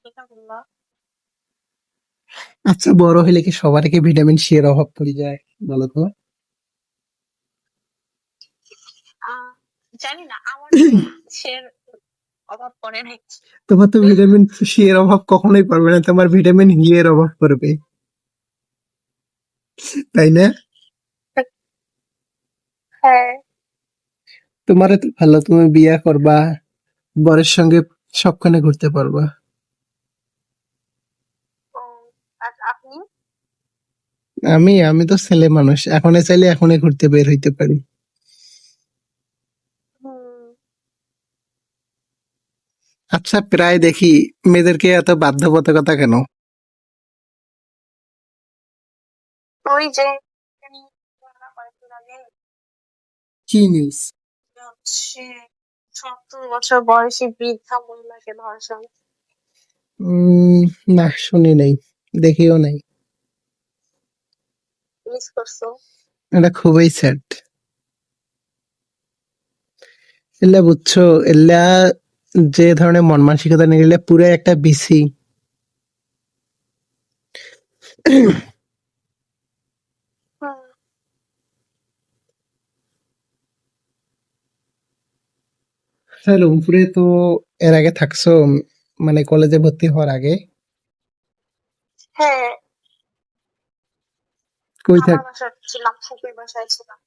এটা বললা। আচ্ছা, বড় হইলে কি সবারই কি ভিটামিন সি এর অভাব পড়ে যায় বলো তো? আহ জানি না, আমার তো সের অভাব পড়ে নাই। তোমার তো ভিটামিন সি এর অভাব কখনোই পড়বে না, তোমার ভিটামিন ই এর অভাব পড়বে, তাই না? হ্যাঁ। তোমার তো ভালো, তুমি বিয়া করবা, বরের সঙ্গে সবখানে ঘুরতে পারবা। ও, আর আপনি? আমি তো ছেলে মানুষ, এখনই চাইলে এখনই ঘুরতে বের হইতে পারি। হুম। আচ্ছা, প্রায় দেখি মেয়েদেরকে এত বাধ্যবাধকতা কেন? ওই যে কয়েকদিন আগে কি নিউজ? হচ্ছে 70 বছর বয়সী বৃদ্ধা মহিলাকে ধর্ষণ। উম না, শুনি নাই, দেখিও নাই। মিস করছো? এটা খুবই স্যাড। এলা বুঝছো, এলা যে ধরনের মন মানসিকতা নিয়ে এলে পুরো একটা বিসি। হুম। রংপুরে তো এর আগে থাকছো, মানে কলেজে ভর্তি হওয়ার আগে? হ্যাঁ, কই থাক? আমার বাসায় ছিলাম, ফুপির বাসায় ছিলাম।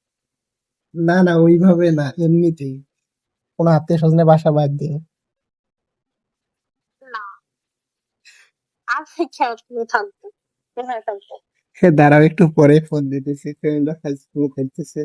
না না, ওইভাবে না, এমনিতেই কোনো আত্মীয় স্বজনের বাসা বাদ দিয়ে। না, আমি কেন থাকবো, কোথায় থাকবো? সে দাঁড়াও, একটু পরে ফোন দিতেছি, ফ্রেন্ড ফেসবুক খেলতেছে।